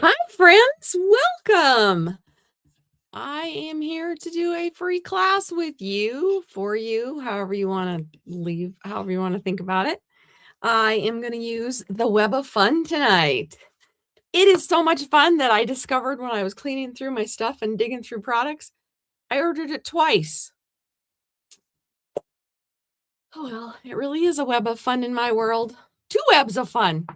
Hi, friends. Welcome. I am here to do a free class with you, for you, however you want to however you want to think about it. I am going to use the Web of Fun tonight. It is so much fun that I discovered when I was cleaning through my stuff and digging through products. I ordered it twice. Oh, well, it really is a web of fun in my world. Two webs of fun.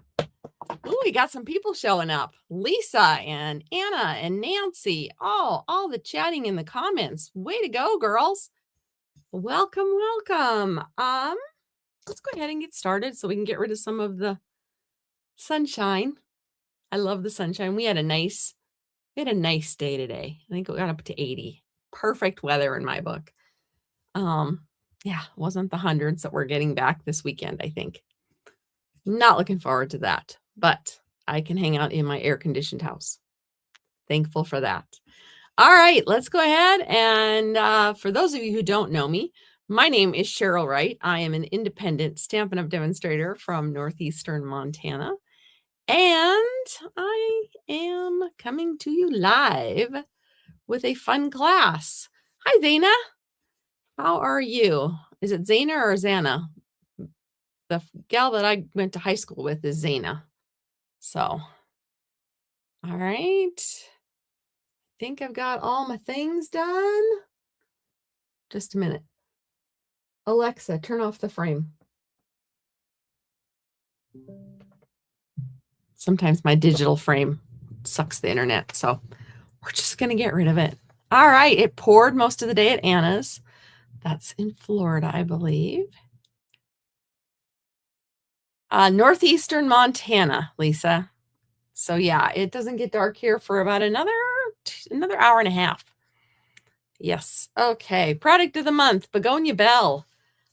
Ooh, we got some people showing up. Lisa and Anna and Nancy. Oh, all the chatting in the comments. Way to go, girls. Welcome, welcome. Let's go ahead and get started so we can get rid of some of the sunshine. I love the sunshine. We had a nice day today. I think we got up to 80. Perfect weather in my book. Yeah, it wasn't the hundreds that we're getting back this weekend, I think. Not looking forward to that, but I can hang out in my air-conditioned house. Thankful for that. All right, let's go ahead. And for those of you who don't know me, my name is Cheryl Wright. I am an independent Stampin' Up! Demonstrator from northeastern Montana. And I am coming to you live with a fun class. Hi, Zaina. How are you? Is it Zaina or Zana? The gal that I went to high school with is Zaina. So, all right. I think I've got all my things done. Just a minute. Alexa, turn off the frame. Sometimes my digital frame sucks the internet, so we're just going to get rid of it. All right. It poured most of the day at Anna's. That's in Florida, I believe. Northeastern Montana, Lisa. So yeah, it doesn't get dark here for about another hour and a half. Yes. Okay. Product of the month, Begonia Bell.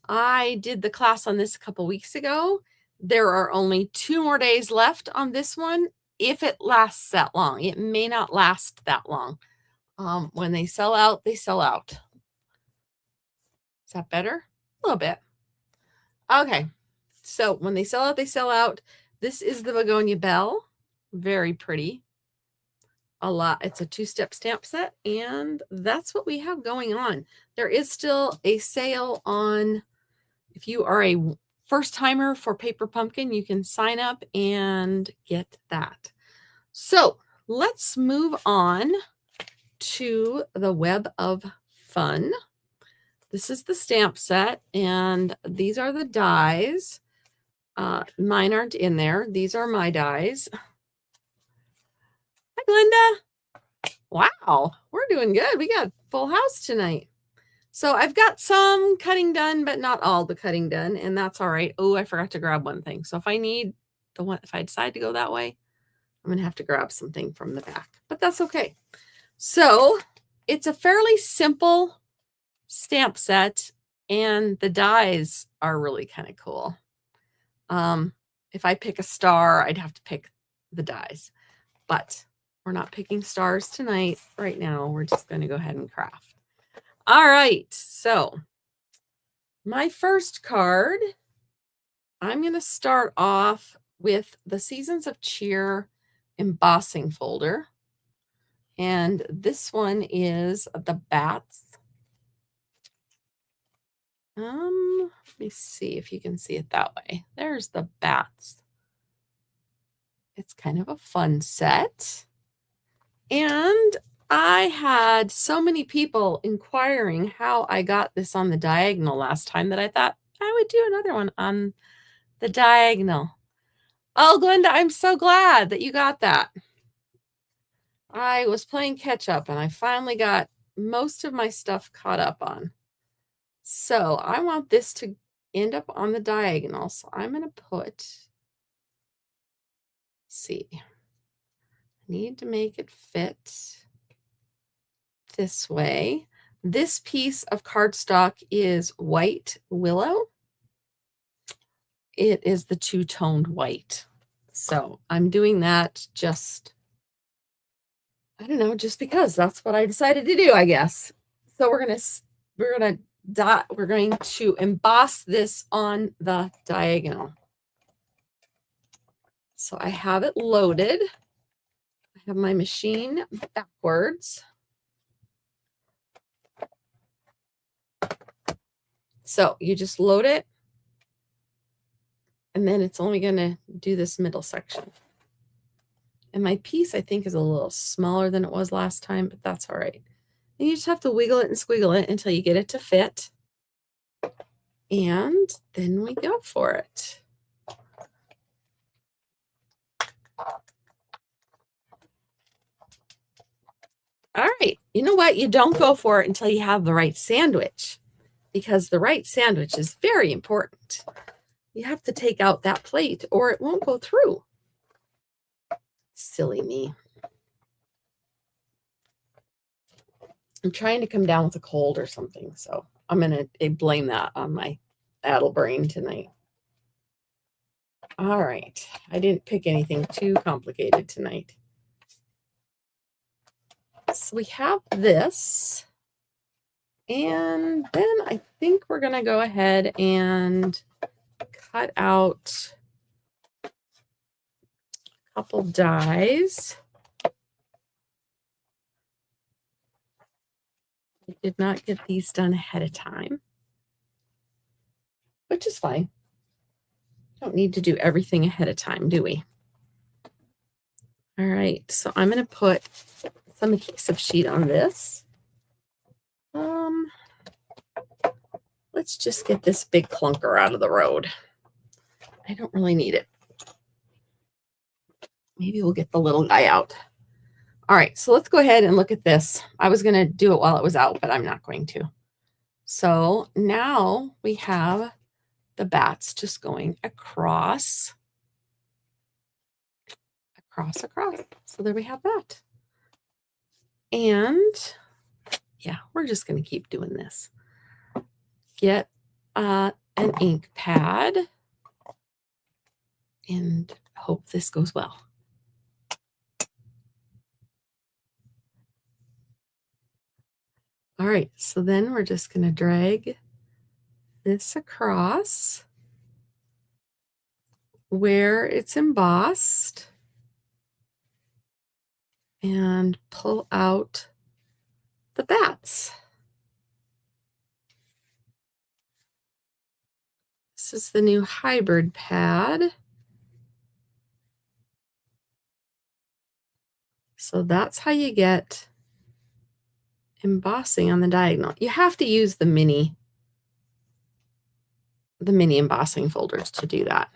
I did the class on this a couple weeks ago. There are only 2 more days left on this one, if it lasts that long. It may not last that long. When they sell out, they sell out. Is that better? A little bit. Okay. So when they sell out, they sell out. This is the Begonia Bell. Very pretty. A lot. It's a 2-step stamp set, and that's what we have going on. There is still a sale on, if you are a first timer for Paper Pumpkin, you can sign up and get that. So let's move on to the Web of Fun. This is the stamp set, and these are the dies. Mine aren't in there. These are my dies. Hi, Glenda. Wow, we're doing good. We got full house tonight. So I've got some cutting done, but not all the cutting done, and that's all right. Oh, I forgot to grab one thing. So if I decide to go that way, I'm going to have to grab something from the back, but that's okay. So it's a fairly simple stamp set, and the dies are really kind of cool. If I pick a star, I'd have to pick the dies, but we're not picking stars tonight. Right now, we're just going to go ahead and craft. All right, so my first card, I'm going to start off with the Seasons of Cheer embossing folder. And this one is the bats. Let me see if you can see it that way. There's the bats. It's kind of a fun set. And I had so many people inquiring how I got this on the diagonal last time that I thought I would do another one on the diagonal. Oh, Glenda, I'm so glad that you got that. I was playing catch up, and I finally got most of my stuff caught up on. So I want this to end up on the diagonal. So I'm going to put, let's see, I need to make it fit this way. This piece of cardstock is white willow. It is the 2-toned white. So I'm doing that just, I don't know, just because that's what I decided to do, I guess. So we're going to emboss this on the diagonal. So I have it loaded. I have my machine backwards. So you just load it, and then it's only going to do this middle section. And my piece, I think, is a little smaller than it was last time, but that's all right. And you just have to wiggle it and squiggle it until you get it to fit. And then we go for it. All right. You know what? You don't go for it until you have the right sandwich, because the right sandwich is very important. You have to take out that plate or it won't go through. Silly me. I'm trying to come down with a cold or something, so I'm going to blame that on my addle brain tonight. All right. I didn't pick anything too complicated tonight. So we have this. And then I think we're going to go ahead and cut out a couple dies. I did not get these done ahead of time, which is fine. Don't need to do everything ahead of time, do we? All right, so I'm going to put some adhesive sheet on this. Let's just get this big clunker out of the road. I don't really need it. Maybe we'll get the little guy out. All right, so let's go ahead and look at this. I was going to do it while it was out, but I'm not going to. So now we have the bats just going across. So there we have that. And yeah, we're just going to keep doing this. Get an ink pad and hope this goes well. All right, so then we're just going to drag this across where it's embossed and pull out the bats. This is the new hybrid pad. So that's how you get embossing on the diagonal. You have to use the mini embossing folders to do that.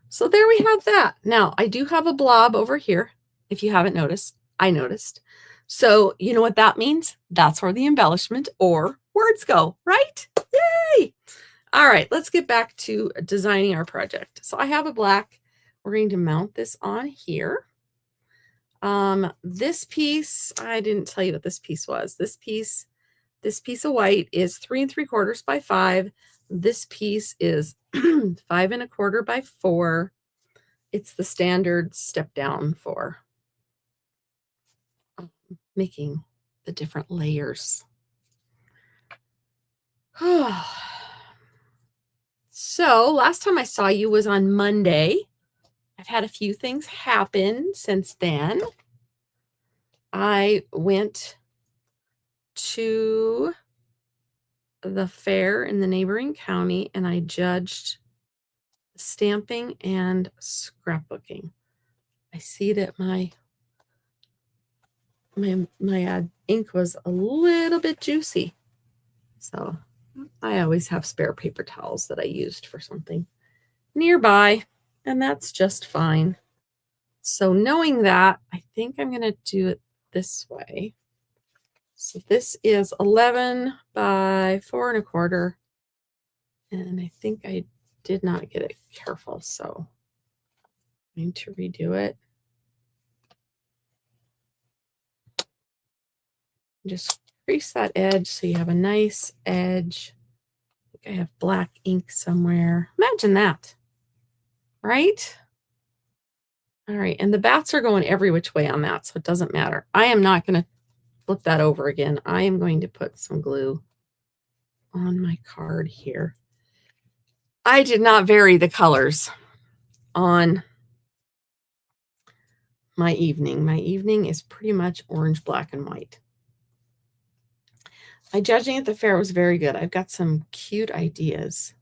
So there we have that. Now I do have a blob over here. If you haven't noticed, I noticed. So you know what that means? That's where the embellishment or words go, right? Yay! All right, let's get back to designing our project. So I have a black. We're going to mount this on here. This piece, I didn't tell you what this piece was. This piece of white is 3 3/4 by 5. This piece is 5 1/4 by 4. It's the standard step down for making the different layers. So last time I saw you was on Monday. I've had a few things happen since then. I went to the fair in the neighboring county and I judged stamping and scrapbooking. I see that my ink was a little bit juicy. So I always have spare paper towels that I used for something nearby, and that's just fine. So knowing that, I think I'm going to do it this way. So this is 11 by 4 1/4. And I think I did not get it careful, so I'm going to redo it. Just crease that edge so you have a nice edge. I think I have black ink somewhere. Imagine that, right? All right, and the bats are going every which way on that, so it doesn't matter. I am not going to flip that over again. I am going to put some glue on my card here. I did not vary the colors on my evening. My evening is pretty much orange, black, and white. My judging at the fair was very good. I've got some cute ideas.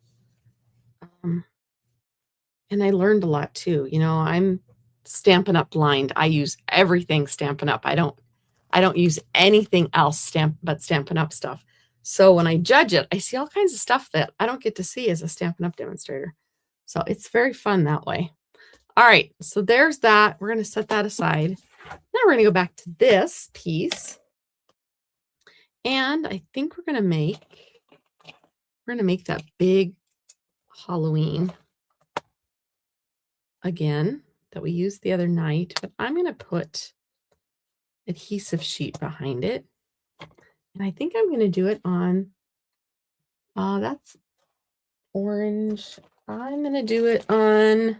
And I learned a lot too. You know, I'm Stampin' Up blind. I use everything Stampin' Up. I don't use anything else but Stampin' Up stuff. So when I judge it, I see all kinds of stuff that I don't get to see as a Stampin' Up demonstrator. So it's very fun that way. All right, so there's that. We're going to set that aside. Now we're going to go back to this piece. And I think we're going to make that big Halloween again that we used the other night, but I'm going to put adhesive sheet behind it. And I think I'm going to do it on, that's orange. I'm going to do it on,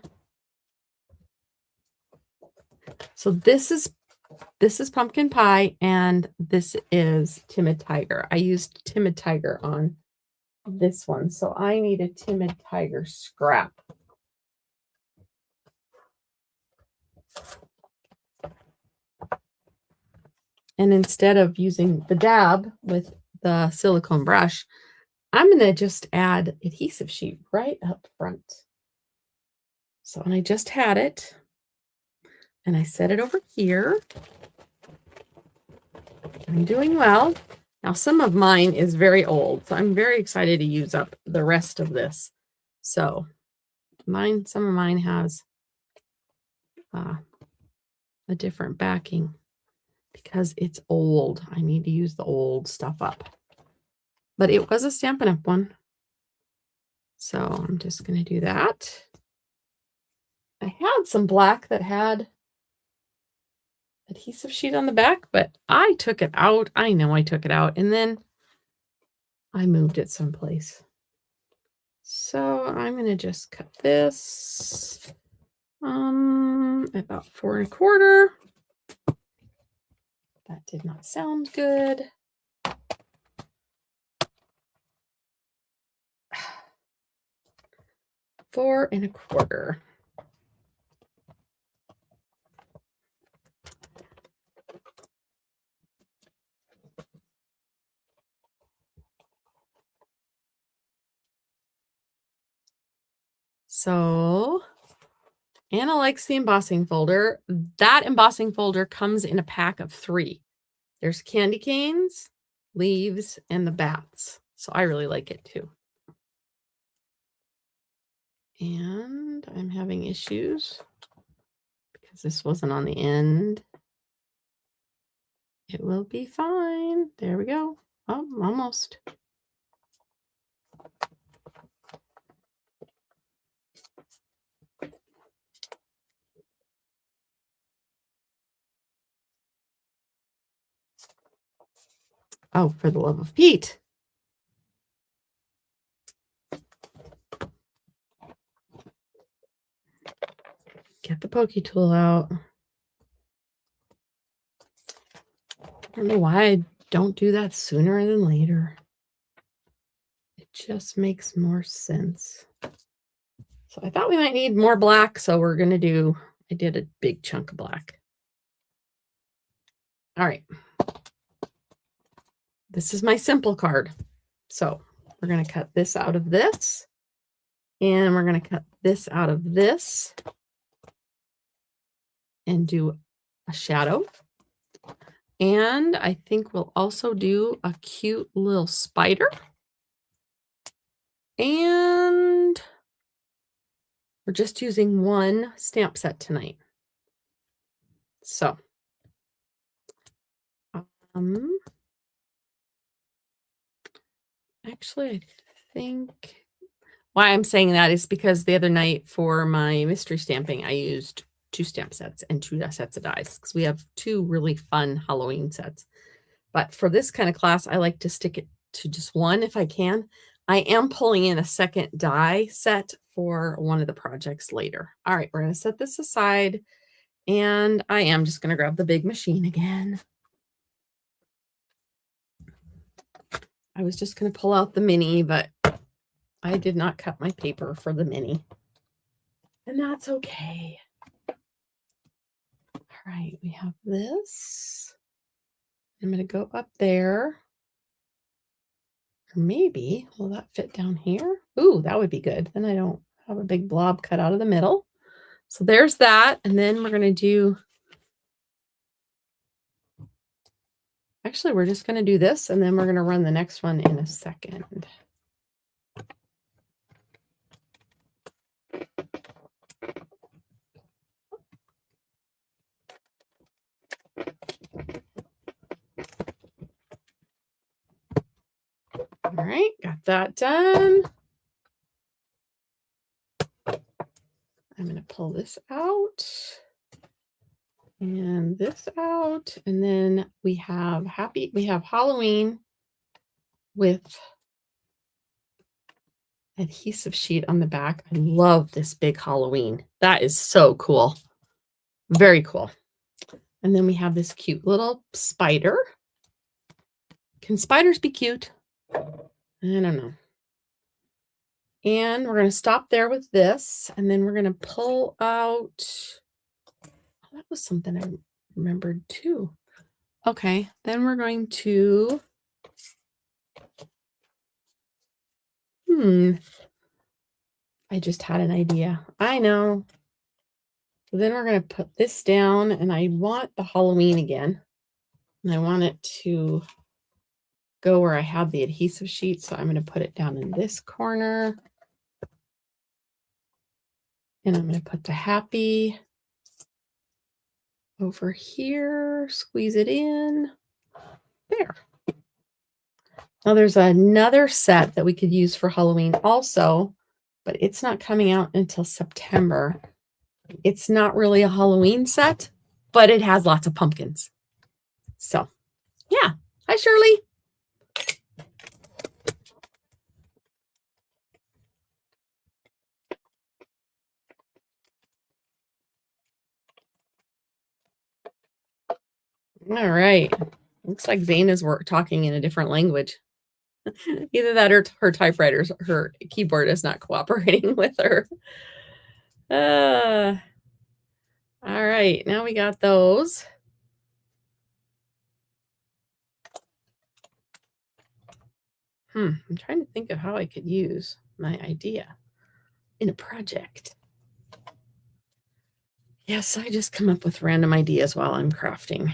so this is pumpkin pie and this is Timid Tiger. I used Timid Tiger on this one, so I need a Timid Tiger scrap. And instead of using the dab with the silicone brush, I'm going to just add adhesive sheet right up front. So, and I just had it, and I set it over here. I'm doing well. Now, some of mine is very old, so I'm very excited to use up the rest of this. So, some of mine has a different backing because it's old. I need to use the old stuff up. But it was a Stampin' Up one. So I'm just going to do that. I had some black that had adhesive sheet on the back, but I took it out. I know I took it out, and then I moved it someplace. So I'm going to just cut this about 4 1/4. That did not sound good. Four and a quarter. So Anna likes the embossing folder. That embossing folder comes in a pack of 3. There's candy canes, leaves, and the bats. So I really like it too. And I'm having issues because this wasn't on the end. It will be fine. There we go. Oh, almost. Oh, for the love of Pete. Get the pokey tool out. I don't know why I don't do that sooner than later. It just makes more sense. So I thought we might need more black, so we're going to do, I did a big chunk of black. All right. This is my simple card. So we're going to cut this out of this, and we're going to cut this out of this and do a shadow. And I think we'll also do a cute little spider. And we're just using one stamp set tonight. So, actually, I think why I'm saying that is because the other night for my mystery stamping, I used 2 stamp sets and 2 sets of dies because we have 2 really fun Halloween sets. But for this kind of class, I like to stick it to just one if I can. I am pulling in a second die set for one of the projects later. All right, we're going to set this aside, and I am just going to grab the big machine again. I was just going to pull out the mini, but I did not cut my paper for the mini, and that's okay. All right, we have this. I'm going to go up there. Or maybe, will that fit down here? Ooh, that would be good. Then I don't have a big blob cut out of the middle. So there's that. And then we're going to do, actually, we're just going to do this and then we're going to run the next one in a second. All right, got that done. I'm going to pull this out and this out. And then we have Halloween with adhesive sheet on the back. I love this big Halloween. That is so cool. Very cool. And then we have this cute little spider. Can spiders be cute? I don't know. And we're going to stop there with this. And then we're going to pull out. Oh, that was something I remembered too. Okay. Then we're going to. I just had an idea. I know. So then we're going to put this down. And I want the Halloween again. And I want it to go where I have the adhesive sheet. So I'm going to put it down in this corner. And I'm going to put the happy over here, squeeze it in. There. Now there's another set that we could use for Halloween also, but it's not coming out until September. It's not really a Halloween set, but it has lots of pumpkins. So, yeah. Hi, Shirley. All right. Looks like Zane is talking in a different language. Either that or her typewriter's, her keyboard is not cooperating with her. All right. Now we got those. I'm trying to think of how I could use my idea in a project. Yes, I just come up with random ideas while I'm crafting.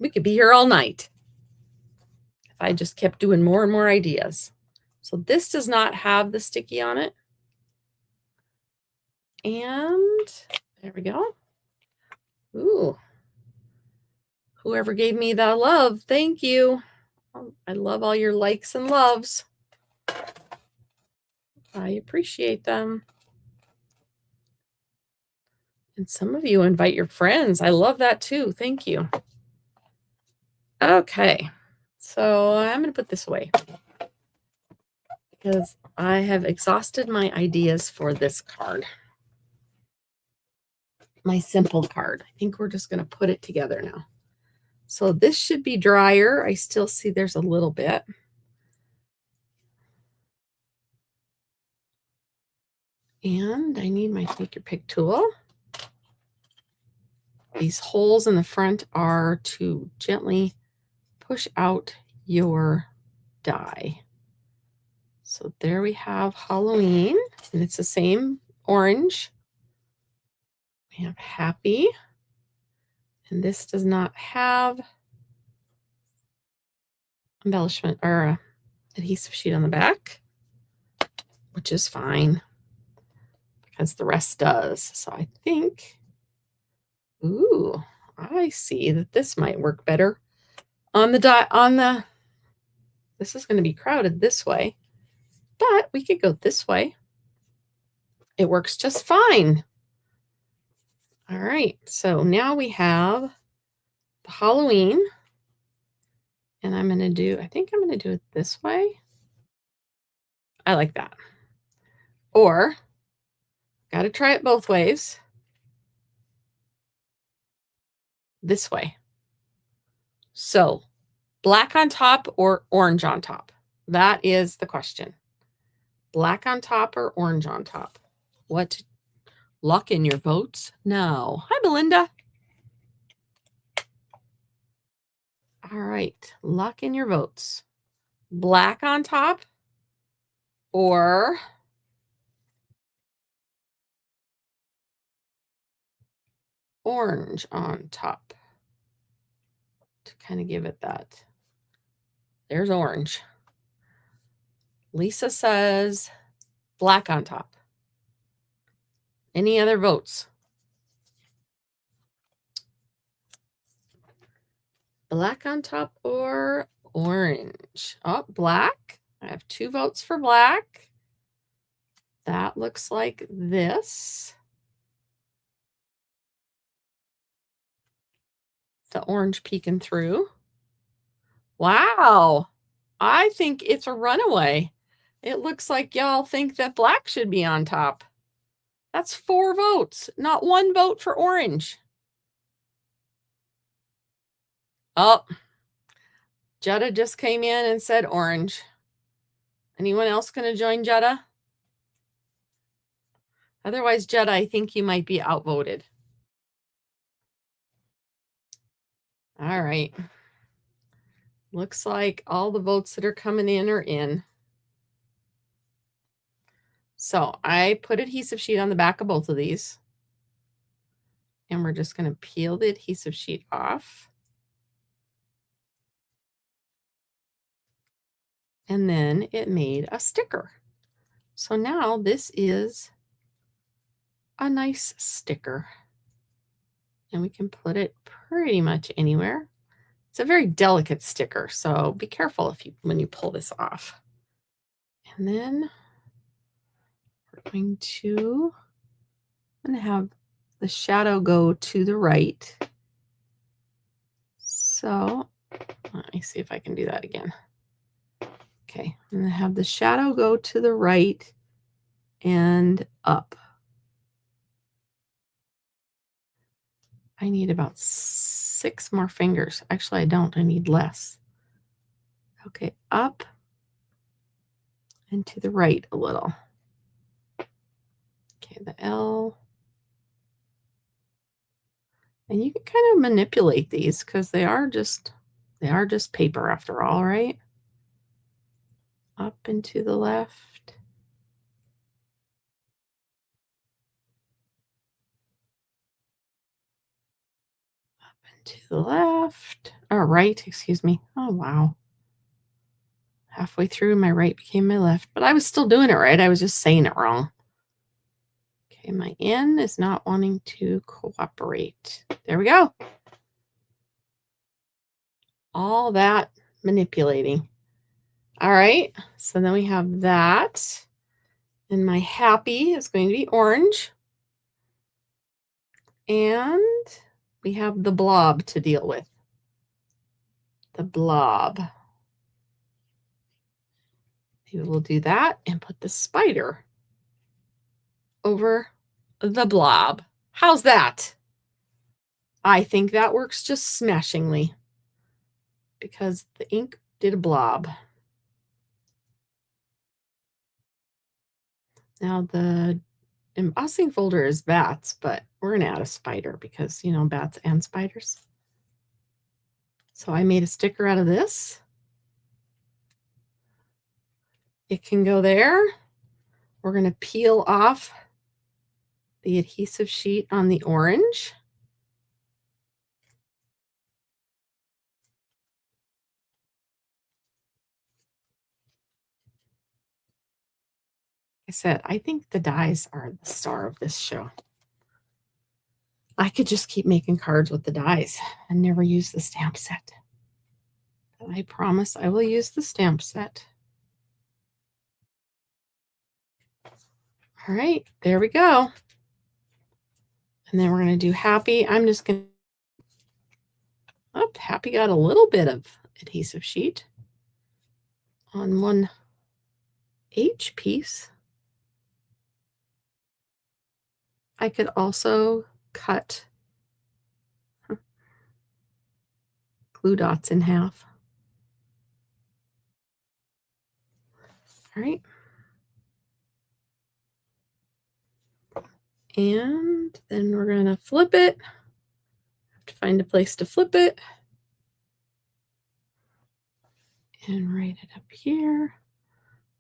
We could be here all night if I just kept doing more and more ideas. So this does not have the sticky on it. And there we go. Ooh. Whoever gave me the love, thank you. I love all your likes and loves. I appreciate them. And some of you invite your friends. I love that too. Thank you. Okay. So I'm going to put this away because I have exhausted my ideas for this card. My simple card. I think we're just going to put it together now. So this should be drier. I still see there's a little bit. And I need my take your pick tool. These holes in the front are to gently push out your die. So there we have Halloween, and it's the same orange. We have happy, and this does not have embellishment or adhesive sheet on the back, which is fine because the rest does. So I think, ooh, I see that this might work better on the die. This is going to be crowded this way, but we could go this way. It works just fine. All right, so now we have the Halloween, and I'm going to do, I think I'm going to do it this way. I like that. Or, got to try it both ways. This way. So, black on top or orange on top? That is the question. Black on top or orange on top? What? Lock in your votes now. Hi, Belinda. All right, lock in your votes. Black on top or orange on top to kind of give it that. There's orange. Lisa says black on top. Any other votes? Black on top or orange? Oh, black. I have 2 votes for black. That looks like this. The orange peeking through. Wow. I think it's a runaway. It looks like y'all think that black should be on top. That's 4 votes, not 1 vote for orange. Oh, Jetta just came in and said orange. Anyone else going to join Jetta? Otherwise, Jetta, I think you might be outvoted. All right. Looks like all the votes that are coming in are in. So I put adhesive sheet on the back of both of these. And we're just going to peel the adhesive sheet off. And then it made a sticker. So now this is a nice sticker. And we can put it pretty much anywhere. It's a very delicate sticker, so be careful when you pull this off. And then we're going to have the shadow go to the right. So let me see if I can do that again. Okay, I'm going to have the shadow go to the right and up. I need about 6 more fingers. Actually, I don't. I need less. Okay, up and to the right a little. Okay, the L. And you can kind of manipulate these because they are just paper after all, right? Up and to the left. Up and to the left. Or right, excuse me. Oh, wow. Halfway through, my right became my left. But I was still doing it right. I was just saying it wrong. Okay, my N is not wanting to cooperate. There we go. All that manipulating. All right, so then we have that. And my happy is going to be orange. And we have the blob to deal with. The blob. Maybe we'll do that and put the spider over the blob. How's that? I think that works just smashingly because the ink did a blob. Now the embossing folder is bats, but we're going to add a spider because, you know, bats and spiders. So I made a sticker out of this. It can go there. We're going to peel off the adhesive sheet on the orange. I said, I think the dies are the star of this show. I could just keep making cards with the dies and never use the stamp set. But I promise I will use the stamp set. All right, there we go. And then we're going to do happy. I'm just going to, oh, happy got a little bit of adhesive sheet on one H piece. I could also cut glue dots in half. All right. And then we're going to flip it. Have to find a place to flip it. And write it up here.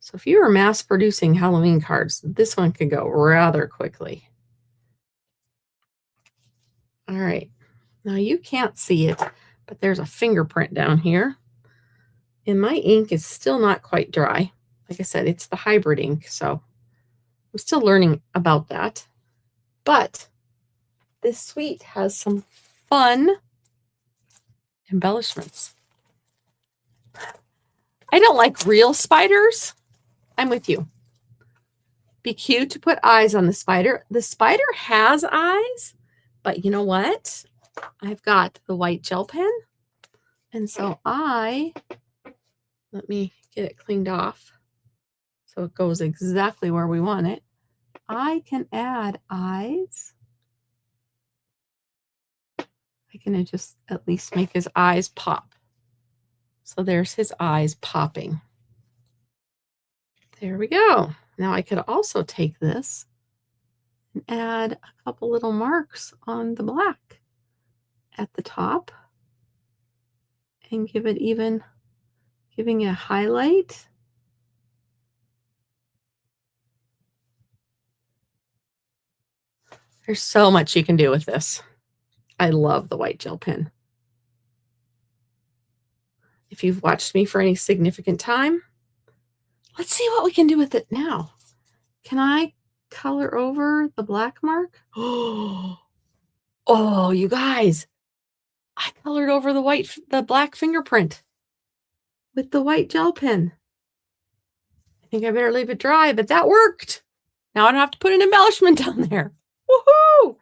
So if you were mass producing Halloween cards, this one could go rather quickly. All right. Now you can't see it, but there's a fingerprint down here. And my ink is still not quite dry. Like I said, it's the hybrid ink, so I'm still learning about that. But this suite has some fun embellishments. I don't like real spiders. I'm with you. Be cute to put eyes on the spider. The spider has eyes, but you know what? I've got the white gel pen. And so let me get it cleaned off so it goes exactly where we want it. I can add eyes. I can just at least make his eyes pop. So there's his eyes popping. There we go. Now I could also take this and add a couple little marks on the black at the top and give it giving a highlight. There's so much you can do with this. I love the white gel pen. If you've watched me for any significant time, let's see what we can do with it now. Can I color over the black mark? Oh, you guys, I colored over the black fingerprint with the white gel pen. I think I better leave it dry, but that worked. Now I don't have to put an embellishment on there. Woohoo!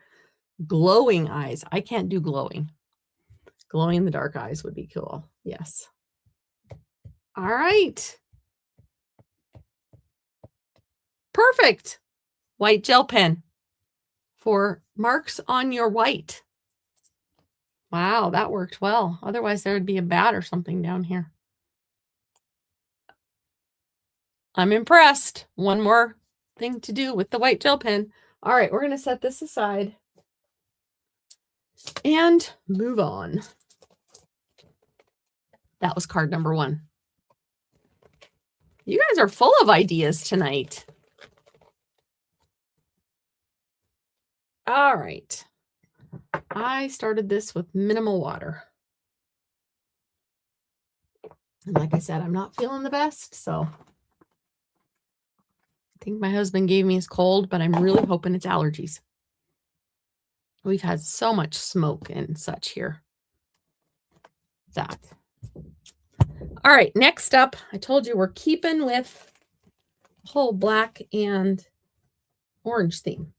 Glowing eyes. I can't do glowing. Glowing in the dark eyes would be cool. Yes. All right. Perfect. White gel pen for marks on your white. Wow, that worked well. Otherwise, there would be a bat or something down here. I'm impressed. One more thing to do with the white gel pen. All right, we're going to set this aside and move on. That was card number 1. You guys are full of ideas tonight. All right. I started this with minimal water. And like I said, I'm not feeling the best, so I think my husband gave me his cold, but I'm really hoping it's allergies. We've had so much smoke and such here. That. All right, next up, I told you we're keeping with the whole black and orange theme.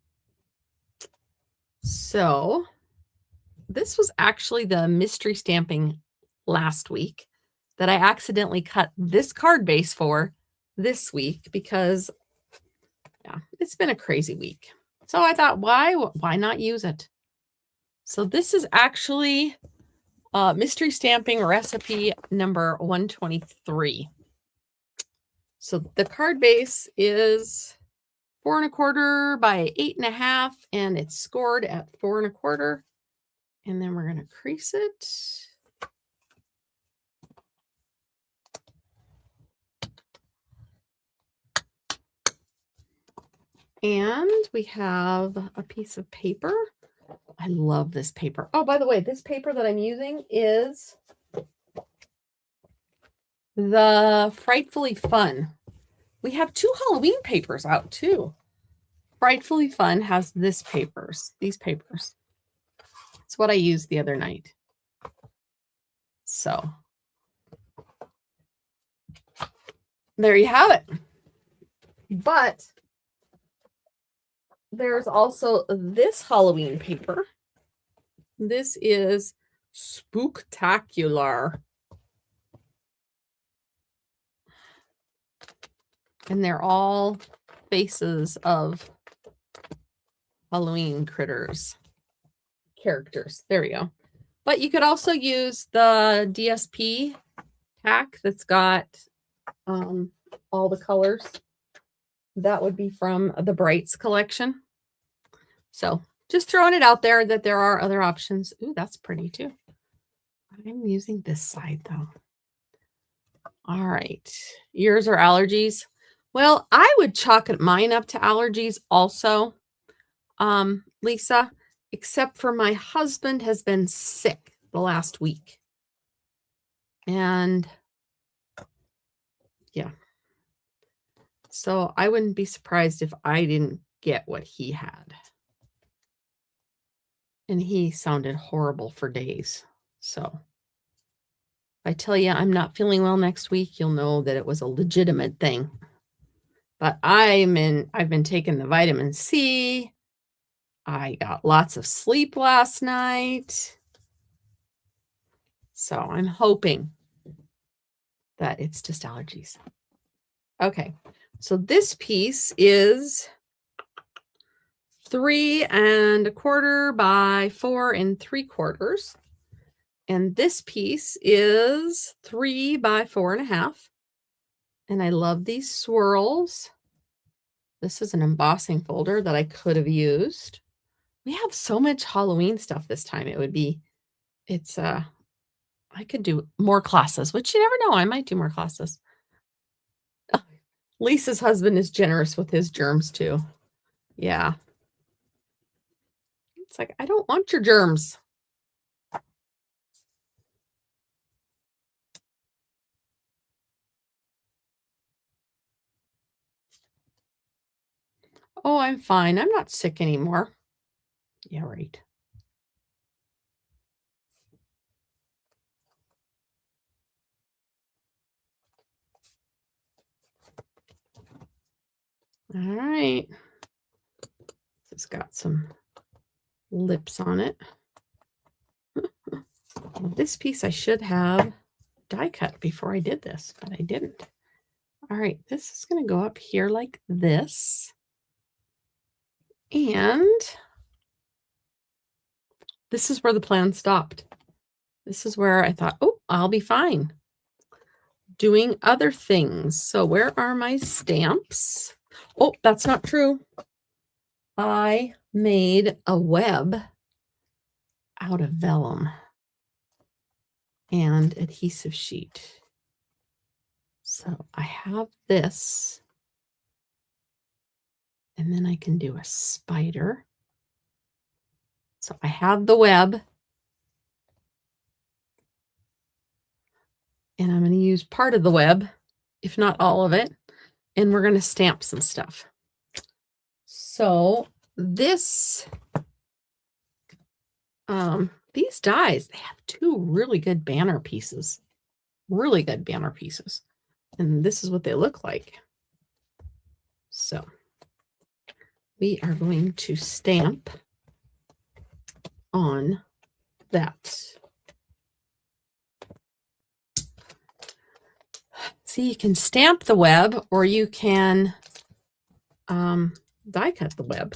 So this was actually the mystery stamping last week that I accidentally cut this card base for this week because, yeah, it's been a crazy week. So I thought, why not use it? So this is actually mystery stamping recipe number 123. So the card base is 4 1/4 by 8 1/2, and it's scored at 4 1/4. And then we're going to crease it. And we have a piece of paper. I love this paper. Oh, by the way, this paper that I'm using is the Frightfully Fun. We have 2 Halloween papers out too. Frightfully Fun has these papers. It's what I used the other night. So there you have it. But there's also this Halloween paper. This is Spooktacular. And they're all faces of Halloween characters. There we go. But you could also use the DSP pack that's got all the colors. That would be from the Brights collection. So just throwing it out there that there are other options. Ooh, that's pretty too. I'm using this side though. All right. Yours are allergies. Well, I would chalk mine up to allergies also, Lisa, except for my husband has been sick the last week. And yeah. So I wouldn't be surprised if I didn't get what he had. And he sounded horrible for days. So if I tell you I'm not feeling well next week, you'll know that it was a legitimate thing. But I've been taking the vitamin C. I got lots of sleep last night. So I'm hoping that it's just allergies. Okay. So this piece is 3 1/4 by 4 3/4. And this piece is 3 by 4 1/2. And I love these swirls. This is an embossing folder that I could have used. We have so much Halloween stuff this time. I could do more classes, which you never know. I might do more classes. Lisa's husband is generous with his germs too. Yeah. It's like, I don't want your germs. Oh, I'm fine. I'm not sick anymore. Yeah, right. All right. It's got some lips on it. This piece I should have die cut before I did this, but I didn't. All right, this is going to go up here like this. And this is where the plan stopped. This is where I thought, oh, I'll be fine doing other things. So where are my stamps? Oh, that's not true. I made a web out of vellum and adhesive sheet. So I have this, and then I can do a spider. So I have the web, and I'm going to use part of the web, if not all of it, and we're going to stamp some stuff. So this, these dies, they have 2 really good banner pieces, and this is what they look like. So we are going to stamp on that. See, you can stamp the web, or you can die cut the web.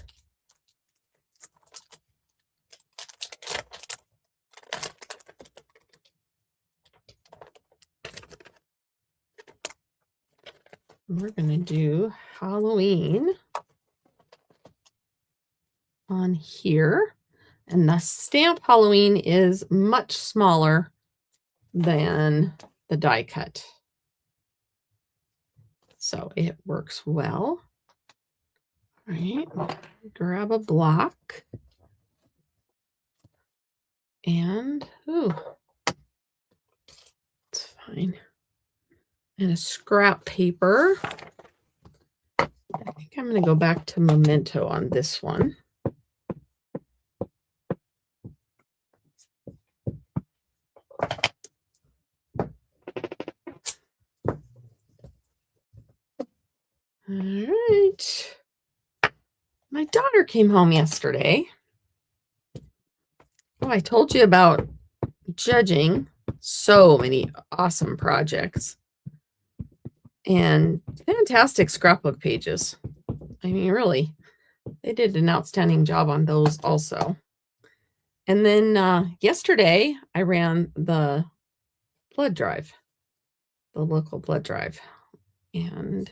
We're going to do Halloween on here. And the stamp Halloween is much smaller than the die cut. So it works well. All right, grab a block. And, ooh, it's fine. And a scrap paper. I think I'm going to go back to Memento on this one. All right. My daughter came home yesterday. Oh, I told you about judging so many awesome projects and fantastic scrapbook pages. I mean, really, they did an outstanding job on those also. And then yesterday, I ran the blood drive, the local blood drive, and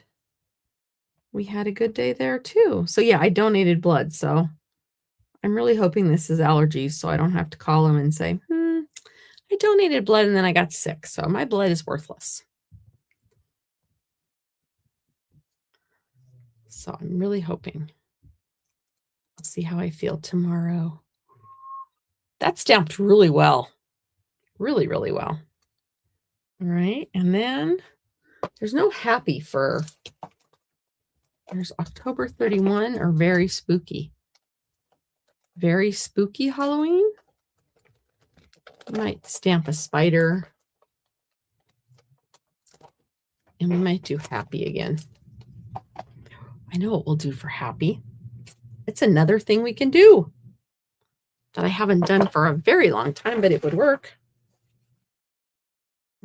we had a good day there too. So yeah, I donated blood. So I'm really hoping this is allergies, so I don't have to call them and say, I donated blood and then I got sick. So my blood is worthless. So I'm really hoping. I'll see how I feel tomorrow. That stamped really well. Really, really well. All right. And then there's no happy for, there's October 31 or very spooky. Very spooky Halloween. I might stamp a spider. And we might do happy again. I know what we'll do for happy. It's another thing we can do that I haven't done for a very long time, but it would work.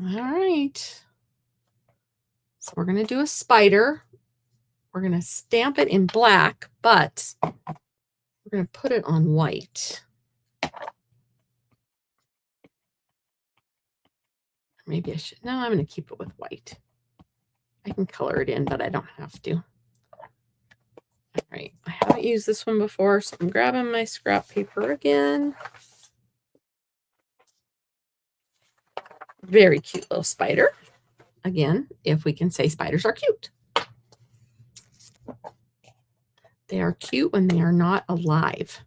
All right. So we're going to do a spider. We're going to stamp it in black, but we're going to put it on white. Maybe I should. No, I'm going to keep it with white. I can color it in, but I don't have to. All right. I haven't used this one before, so I'm grabbing my scrap paper again. Very cute little spider. Again, if we can say spiders are cute. They are cute when they are not alive.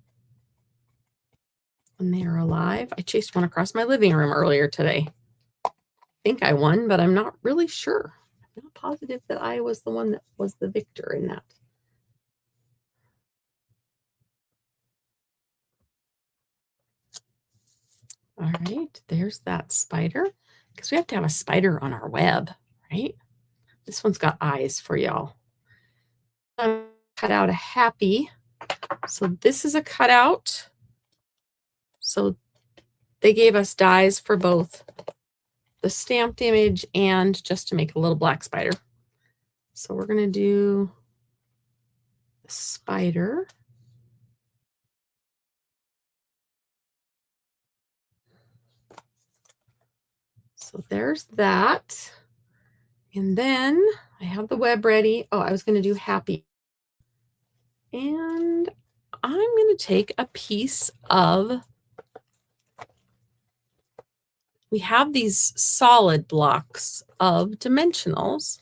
When they are alive, I chased one across my living room earlier today. I think I won, but I'm not really sure. I'm not positive that I was the one that was the victor in that. All right, there's that spider. Because we have to have a spider on our web, right? This one's got eyes for y'all. I'm cut out a happy. So this is a cutout. So they gave us dies for both the stamped image and just to make a little black spider. So we're going to do the spider. So there's that. And then I have the web ready. Oh, I was going to do happy. And I'm going to take a piece of, we have these solid blocks of dimensionals.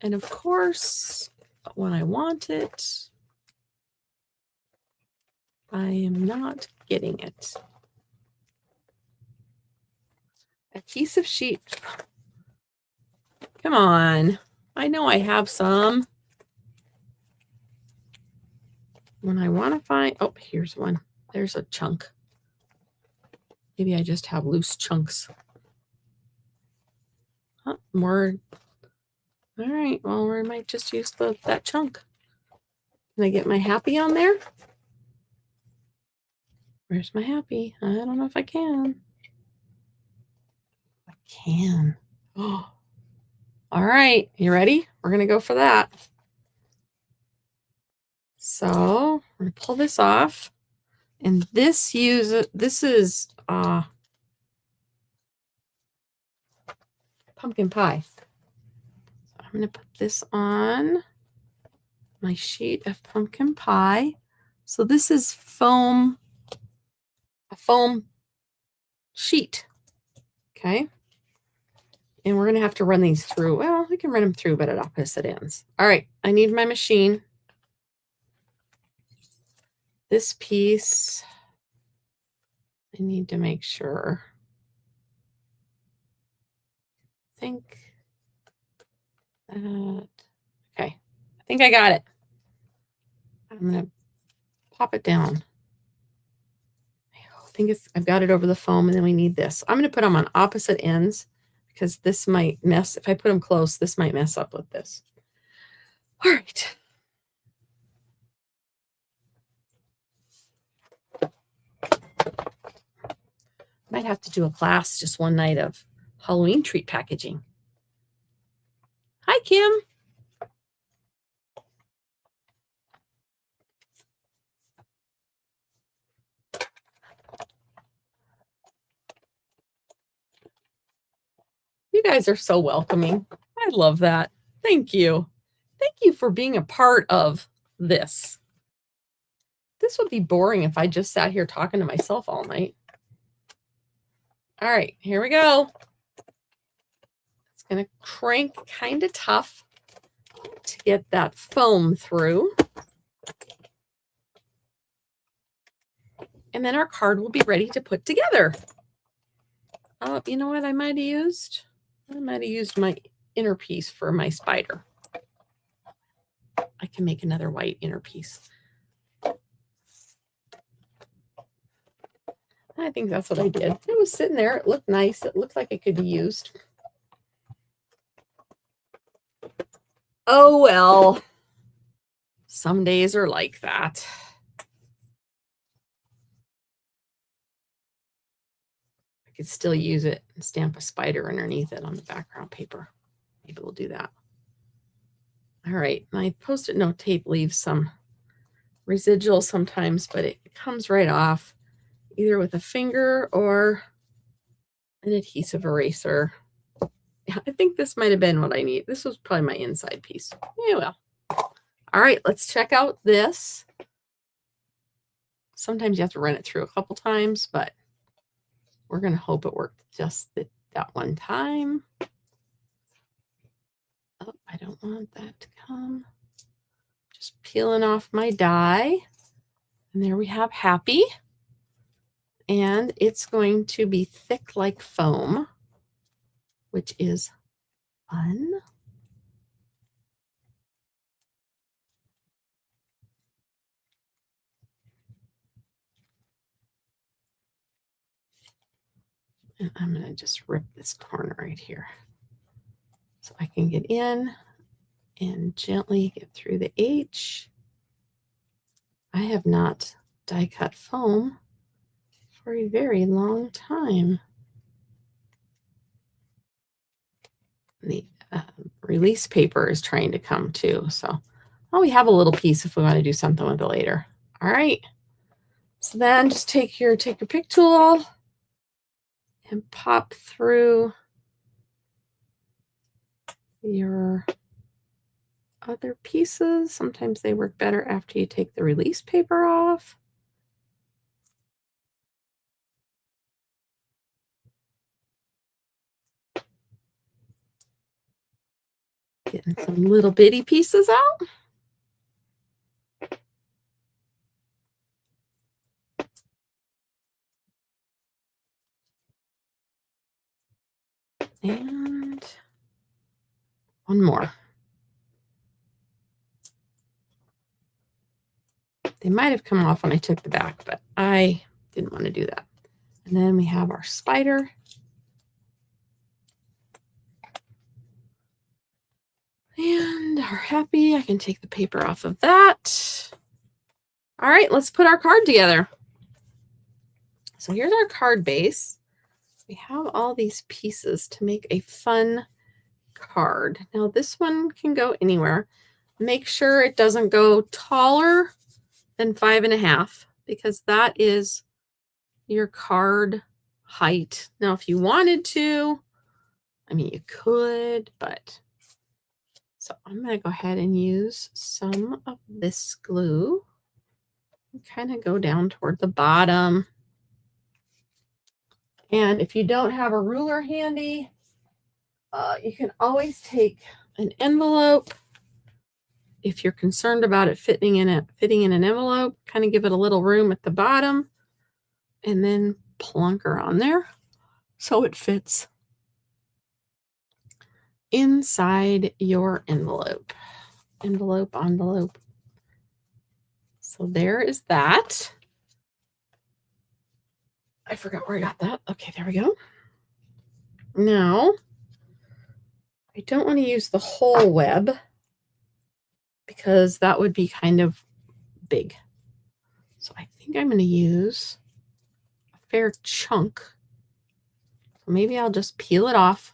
And of course, when I want it, I am not getting it. A piece of sheet. Come on. I know I have some. When I want to find, oh, here's one. There's a chunk. Maybe I just have loose chunks. Huh, more. All right, well, we might just use that chunk. Can I get my happy on there? Where's my happy? I don't know if I can. I can. Oh. All right, you ready? We're going to go for that. So I'm going to pull this off. And this is pumpkin pie. So I'm going to put this on my sheet of pumpkin pie. So this is foam, a foam sheet. Okay. And we're going to have to run these through. Well, we can run them through, but at opposite ends. All right. I need my machine. This piece, I need to make sure. I think that, okay. I think I got it. I'm going to pop it down. I think I've got it over the foam, and then we need this. I'm going to put them on opposite ends because this might mess. If I put them close, this might mess up with this. All right. Might have to do a class just one night of Halloween treat packaging. Hi, Kim. You guys are so welcoming. I love that. Thank you. Thank you for being a part of this. This would be boring if I just sat here talking to myself all night. All right, here we go. It's going to crank kind of tough. to get that foam through. And then our card will be ready to put together. You know what I might have used? I might have used my inner piece for my spider. I can make another white inner piece. I think that's what I did. It was sitting there. It looked nice. It looked like it could be used. Oh, well. Some days are like that. I could still use it and stamp a spider underneath it on the background paper. Maybe we'll do that. All right. My Post-it note tape leaves some residual sometimes, but it comes right off either with a finger or an adhesive eraser. Yeah, I think this might have been what I need. This was probably my inside piece. Yeah, well. All right, let's check out this. Sometimes you have to run it through a couple times, but we're going to hope it worked just that one time. Oh, I don't want that to come. Just peeling off my die. And there we have happy. And it's going to be thick like foam, which is fun. And I'm going to just rip this corner right here so I can get in and gently get through the H. I have not die cut foam for a very long time. The release paper is trying to come too. So, oh, we have a little piece if we want to do something with it later. All right. So then just take your pick tool and pop through your other pieces. Sometimes they work better after you take the release paper off. Getting some little bitty pieces out. And one more. They might have come off when I took the back, but I didn't want to do that. And then we have our spider. And our happy. I can take the paper off of that. All right, let's put our card together. So here's our card base. We have all these pieces to make a fun card. Now this one can go anywhere. Make sure it doesn't go taller than 5.5 because that is your card height. Now, if you wanted to, I mean, you could, but so I'm going to go ahead and use some of this glue and kind of go down toward the bottom. And if you don't have a ruler handy, you can always take an envelope. If you're concerned about it fitting in an envelope, kind of give it a little room at the bottom and then plunk her on there so it fits inside your envelope. Envelope. So there is that. I forgot where I got that. Okay, there we go. Now, I don't want to use the whole web because that would be kind of big. So I think I'm going to use a fair chunk. So maybe I'll just peel it off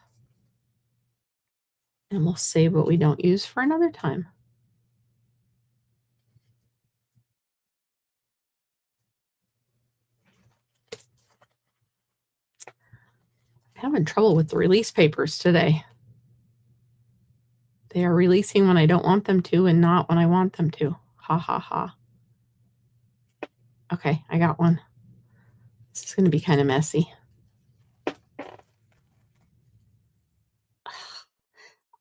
and we'll save what we don't use for another time. I'm having trouble with the release papers today. They are releasing when I don't want them to and not when I want them to. Ha, ha, ha. Okay, I got one. This is going to be kind of messy.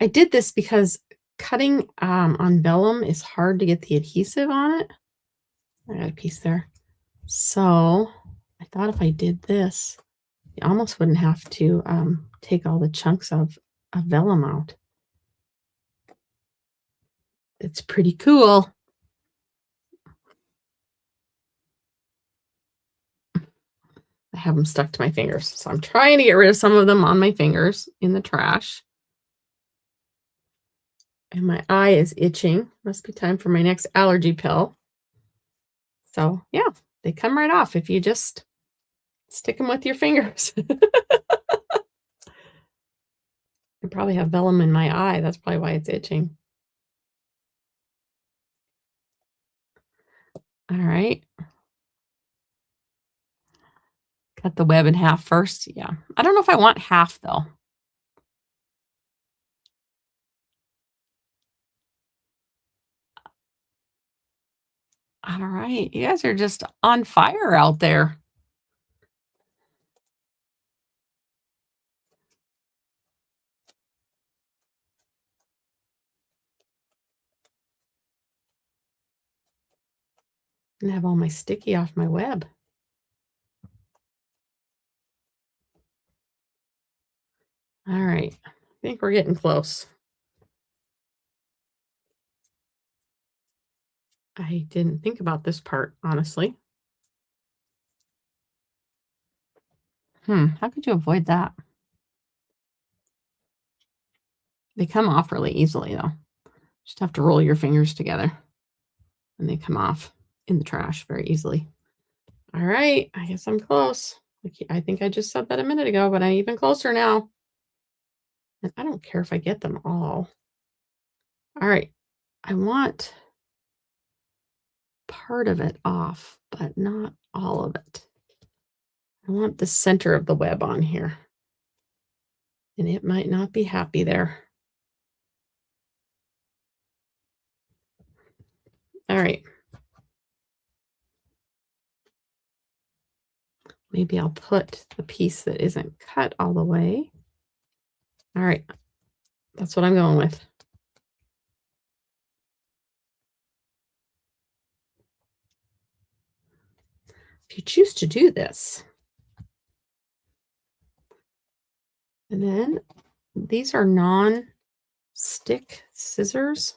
I did this because cutting on vellum is hard to get the adhesive on it. I got a piece there. So I thought if I did this, you almost wouldn't have to take all the chunks of vellum out. It's pretty cool. I have them stuck to my fingers, so I'm trying to get rid of some of them on my fingers in the trash. And my eye is itching. Must be time for my next allergy pill. So yeah, they come right off if you just stick them with your fingers. I probably have vellum in my eye. That's probably why it's itching. All right. Cut the web in half first. Yeah. I don't know if I want half though. All right. You guys are just on fire out there. And have all my sticky off my web. All right. I think we're getting close. I didn't think about this part, honestly. How could you avoid that? They come off really easily, though. Just have to roll your fingers together, and they come off in the trash very easily. All right, I guess I'm close. I think I just said that a minute ago, but I'm even closer now. And I don't care if I get them all. All right, I want part of it off, but not all of it. I want the center of the web on here. And it might not be happy there. All right. Maybe I'll put the piece that isn't cut all the way. All right. That's what I'm going with. If you choose to do this. And then these are non-stick scissors.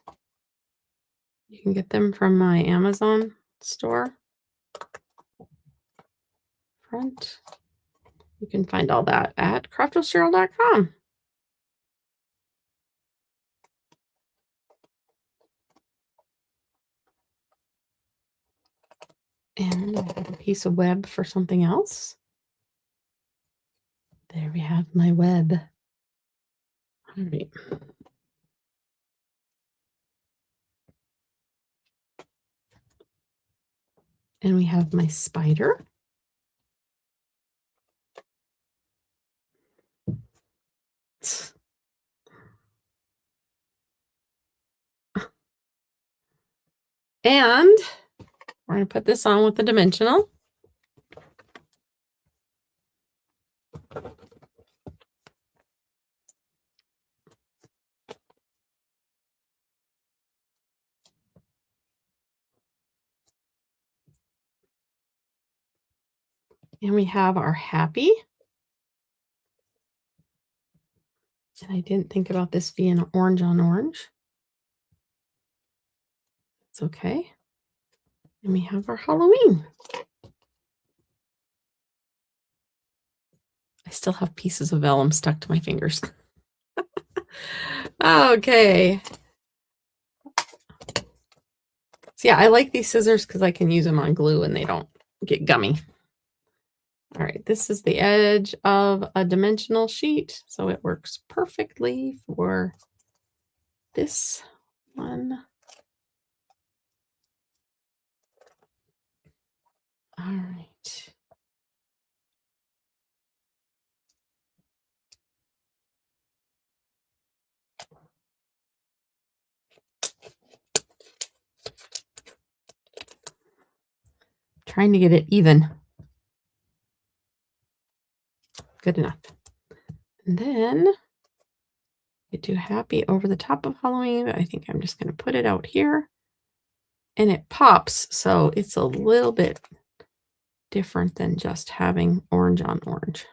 You can get them from my Amazon store. Front. You can find all that at craftycheryl.com. And I have a piece of web for something else. There we have my web. All right. And we have my spider. And we're going to put this on with the dimensional. And we have our happy. And I didn't think about this being orange on orange. It's okay. And we have our Halloween. I still have pieces of vellum stuck to my fingers. Okay. So yeah, I like these scissors because I can use them on glue and they don't get gummy. All right, this is the edge of a dimensional sheet, so it works perfectly for this one. All right. Trying to get it even. Good enough. And then You do happy over the top of Halloween, but I think I'm just going to put it out here. And it pops, so it's a little bit different than just having orange on orange.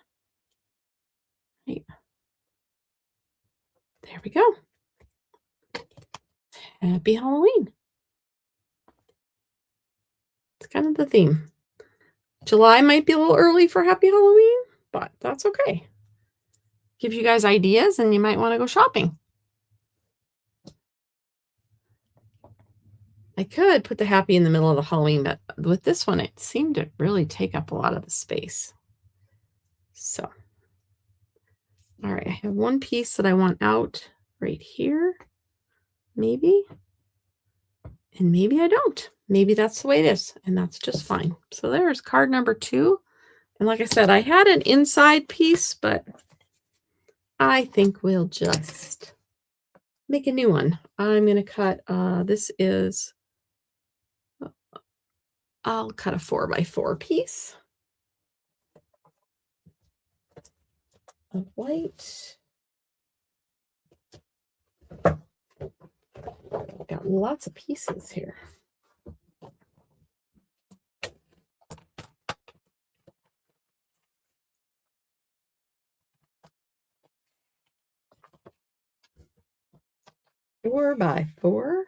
Right. There we go. Happy Halloween. It's kind of the theme. July might be a little early for Happy Halloween, but that's okay. Give you guys ideas and you might want to go shopping. I could put the happy in the middle of the Halloween, but with this one, it seemed to really take up a lot of the space. So, all right, I have one piece that I want out right here, maybe, and maybe I don't. Maybe that's the way it is, and that's just fine. So there's card number 2. And like I said, I had an inside piece, but I think we'll just make a new one. I'm going to cut, this is, I'll cut a 4x4 piece of white. Got lots of pieces here. Four by 4.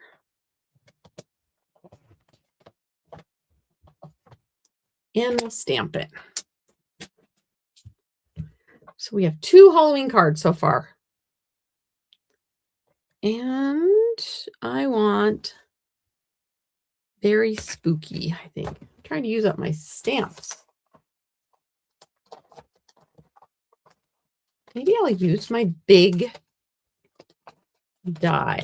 And we'll stamp it. So we have 2 Halloween cards so far. And I want very spooky, I think. I'm trying to use up my stamps. Maybe I'll use my big die.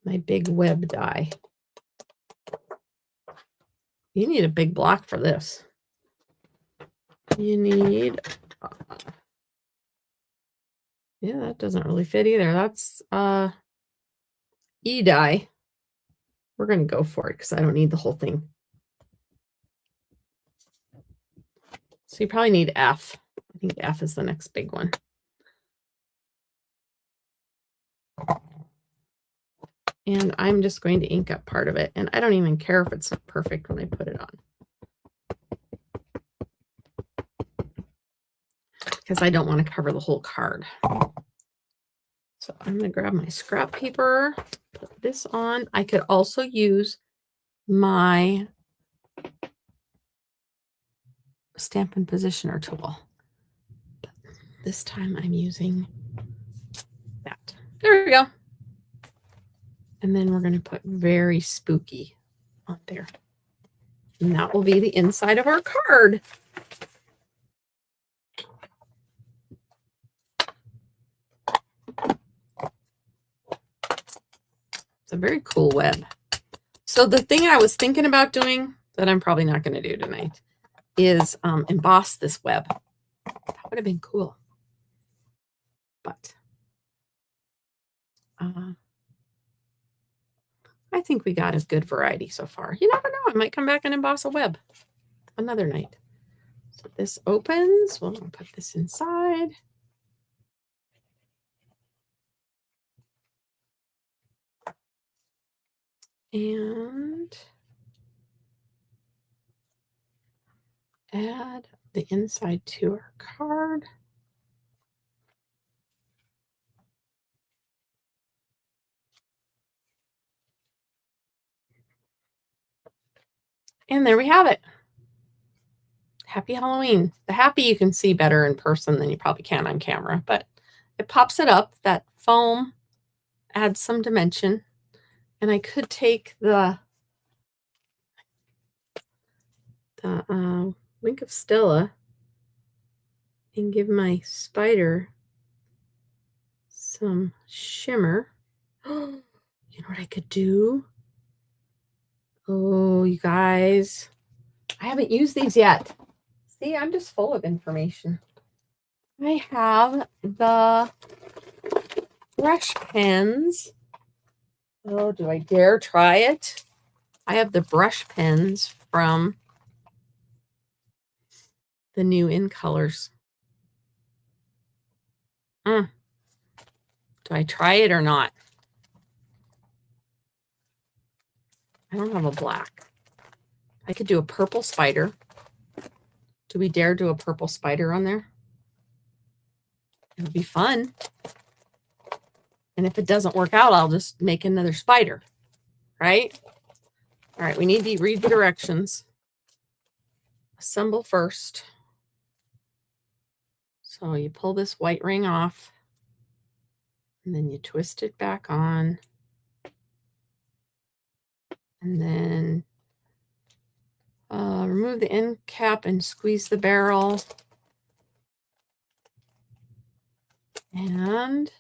My big web die. You need a big block for this. You need, yeah, that doesn't really fit either. That's E die. We're going to go for it because I don't need the whole thing. So you probably need F. I think F is the next big one. And I'm just going to ink up part of it. And I don't even care if it's not perfect when I put it on. Because I don't want to cover the whole card. So I'm going to grab my scrap paper, put this on. I could also use my Stampin' Positioner tool. But this time I'm using that. There we go. And then we're going to put very spooky on there. And that will be the inside of our card. It's a very cool web. So the thing I was thinking about doing that I'm probably not going to do tonight is emboss this web. That would have been cool. But I think we got a good variety so far. You never know. I might come back and emboss a web another night. So this opens. We'll put this inside. And add the inside to our card. And there we have it. Happy Halloween. The happy you can see better in person than you probably can on camera, but it pops it up. That foam adds some dimension. And I could take the Wink of Stella and give my spider some shimmer. You know what I could do? Oh, you guys, I haven't used these yet. See, I'm just full of information. I have the brush pens. Oh, do I dare try it? I have the brush pens from the new in colors. Do I try it or not? I don't have a black. I could do a purple spider. Do we dare do a purple spider on there? It would be fun. And if it doesn't work out, I'll just make another spider, right? All right, we need to read the directions. Assemble first. So you pull this white ring off, and then you twist it back on. And then remove the end cap and squeeze the barrel. And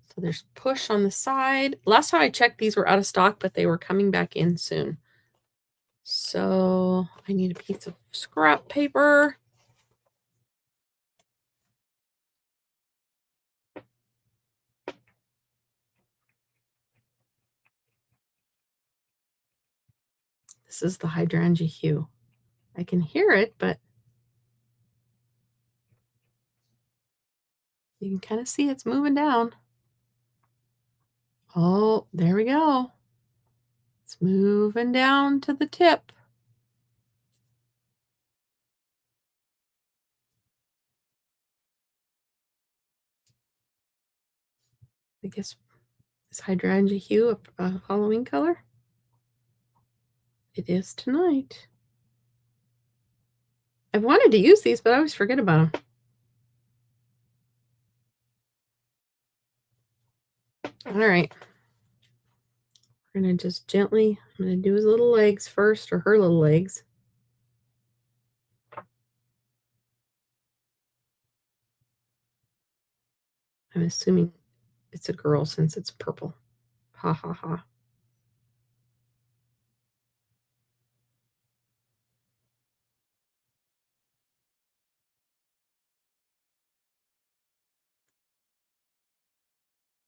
so there's push on the side. Last time I checked, these were out of stock, but they were coming back in soon. So I need a piece of scrap paper. This is the hydrangea hue. I can hear it, but you can kind of see it's moving down. Oh, there we go. It's moving down to the tip. I guess, is hydrangea hue a Halloween color? It is tonight. I've wanted to use these, but I always forget about them. All right. We're going to just gently, I'm going to do his little legs first, or her little legs. I'm assuming it's a girl since it's purple. Ha ha ha.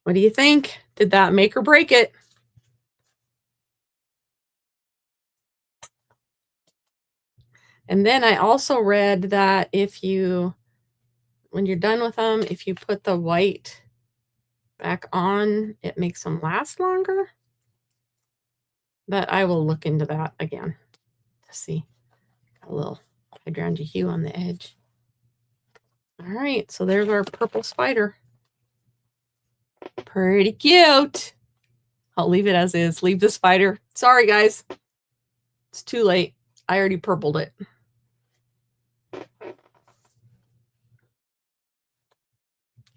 What do you think? Did that make or break it? And then I also read that if you, when you're done with them, if you put the white back on, it makes them last longer. But I will look into that again to see. Got a little hydrangea hue on the edge. All right, so there's our purple spider. Pretty cute. I'll leave it as is. Leave the spider. Sorry, guys. It's too late. I already purpled it.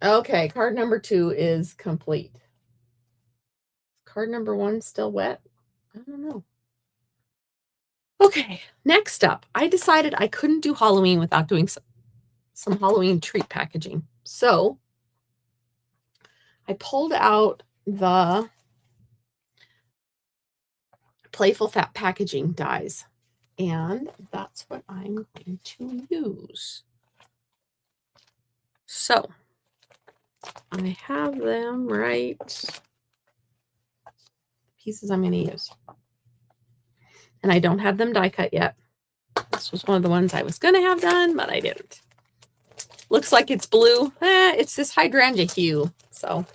Okay, card number 2 is complete. Card number 1 still wet? I don't know. Okay, next up, I decided I couldn't do Halloween without doing some Halloween treat packaging. So I pulled out the Playful Fat Packaging dies, and that's what I'm going to use. So I have them right. Pieces I'm going to use. And I don't have them die cut yet. This was one of the ones I was going to have done, but I didn't. Looks like it's blue. It's this hydrangea hue. So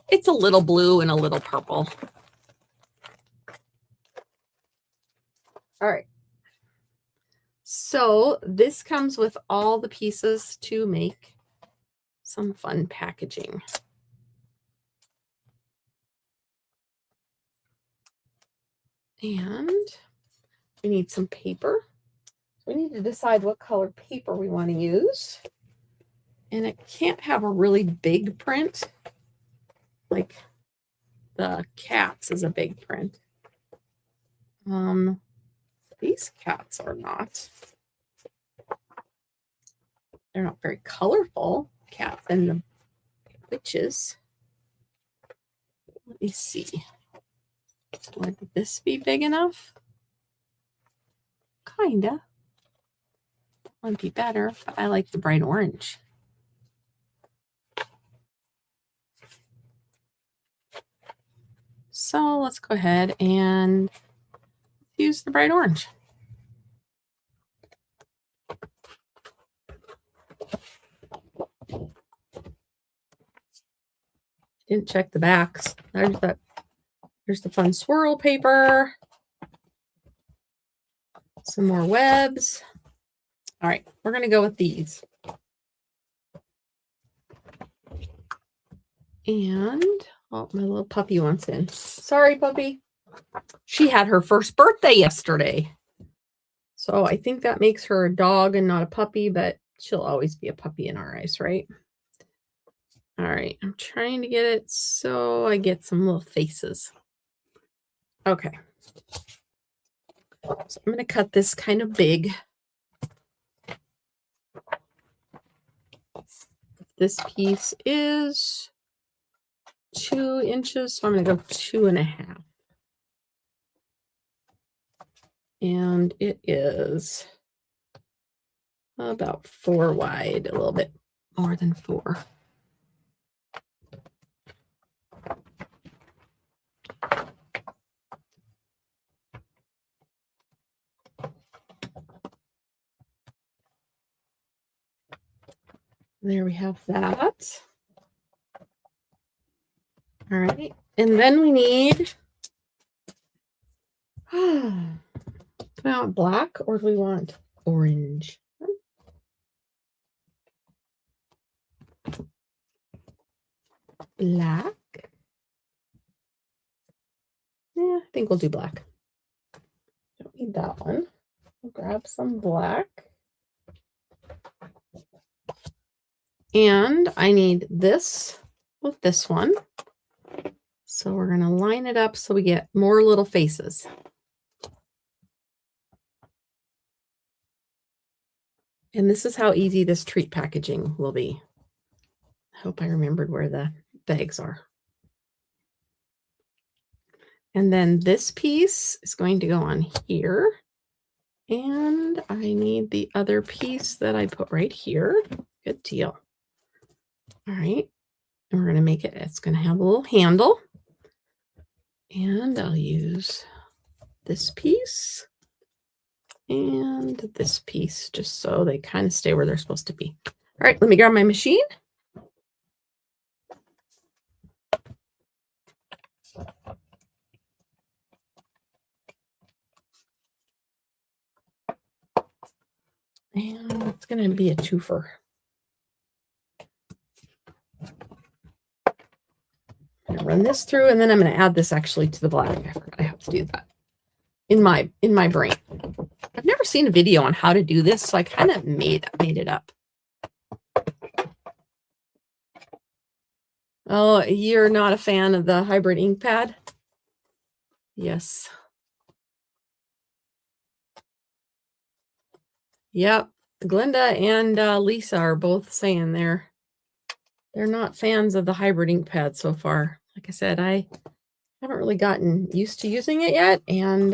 it's a little blue and a little purple. All right. So this comes with all the pieces to make some fun packaging. And we need some paper. We need to decide what color paper we want to use. And it can't have a really big print. Like the cats is a big print. These cats are not. They're not very colorful. Cats and the witches. Let me see. Would this be big enough? Kinda. Would be better, but I like the bright orange. So let's go ahead and use the bright orange. Didn't check the backs. There's the fun swirl paper. Some more webs. All right, we're going to go with these. And, oh, my little puppy wants in. Sorry, puppy. She had her first birthday yesterday. So I think that makes her a dog and not a puppy, but she'll always be a puppy in our eyes, right? All right, I'm trying to get it so I get some little faces. Okay. So I'm going to cut this kind of big. This piece is 2 inches, so I'm going to go 2.5. And it is about 4 wide, a little bit more than 4. There we have that. All right. And then we need, do we want black or do we want orange? Black. Yeah, I think we'll do black. Don't need that one. We'll grab some black. And I need this with this one. So we're going to line it up so we get more little faces. And this is how easy this treat packaging will be. I hope I remembered where the bags are. And then this piece is going to go on here. And I need the other piece that I put right here. Good deal. All right. And we're going to make it, it's going to have a little handle. And I'll use this piece and this piece just so they kind of stay where they're supposed to be. All right, let me grab my machine. And it's going to be a twofer. I'm going to run this through, and then I'm going to add this actually to the black. I forgot I have to do that in my brain. I've never seen a video on how to do this, so I kind of made it up. Oh, you're not a fan of the hybrid ink pad? Yes. Yep. Glenda and Lisa are both saying they're not fans of the hybrid ink pad so far. Like I said, I haven't really gotten used to using it yet. And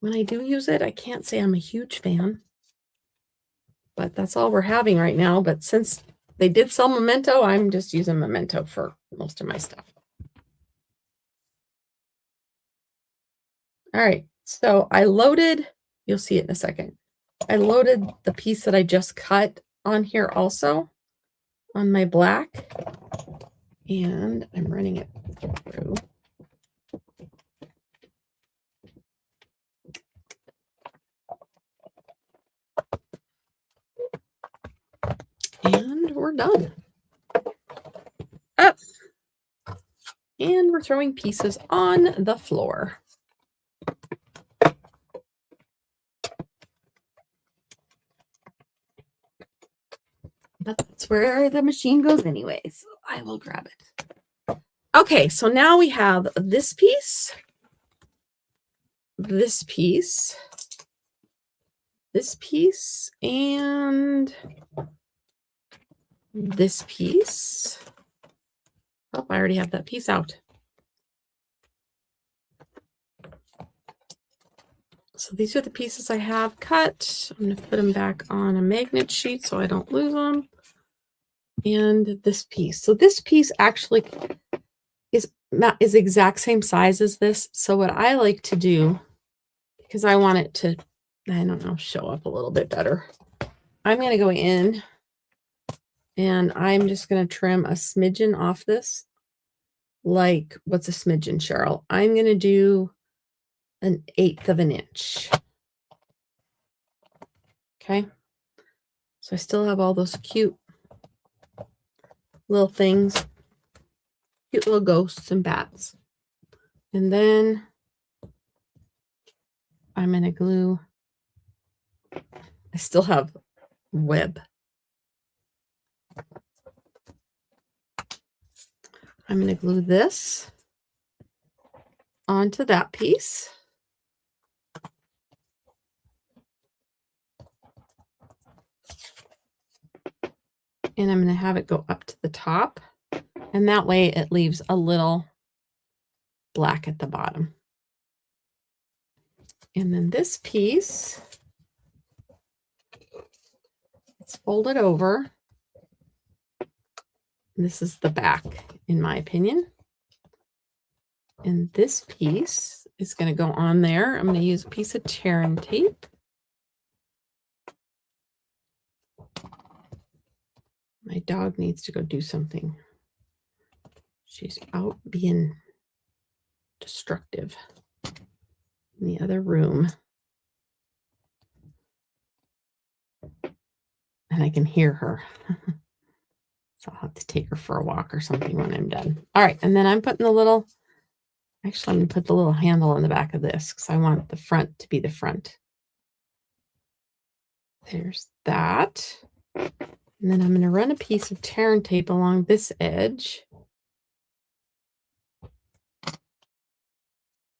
when I do use it, I can't say I'm a huge fan. But that's all we're having right now. But since they did sell Memento, I'm just using Memento for most of my stuff. All right. So I loaded, you'll see it in a second. I loaded the piece that I just cut on here also on my black. And I'm running it through. And we're done. Up. And we're throwing pieces on the floor. But that's where the machine goes anyway, so I will grab it. Okay, so now we have this piece, this piece, this piece, and this piece. Oh, I already have that piece out. So these are the pieces I have cut. I'm going to put them back on a magnet sheet so I don't lose them. And this piece. So this piece actually is exact same size as this. So what I like to do, because I want it to, I don't know, show up a little bit better, I'm going to go in And I'm just going to trim a smidgen off this. Like, what's a smidgen, Cheryl? I'm going to do 1/8 of an inch. Okay. So I still have all those cute little things, cute little ghosts and bats. And then I'm going to glue. I still have web. I'm going to glue this onto that piece. And I'm going to have it go up to the top. And that way it leaves a little black at the bottom. And then this piece, it's folded over. This is the back, in my opinion. And this piece is going to go on there. I'm going to use a piece of tearing tape. My dog needs to go do something. She's out being destructive in the other room. And I can hear her. So I'll have to take her for a walk or something when I'm done. All right. And then I'm putting the little, actually, I'm going to put the little handle on the back of this because I want the front to be the front. There's that. And then I'm going to run a piece of tearing tape along this edge.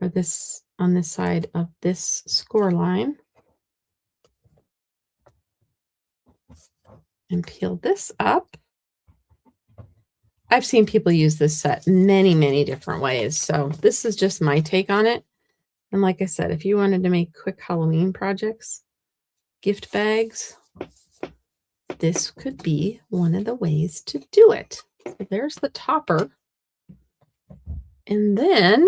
Or this, on this side of this score line. And peel this up. I've seen people use this set many, many different ways. So this is just my take on it. And like I said, if you wanted to make quick Halloween projects, gift bags, this could be one of the ways to do it. So there's the topper. And then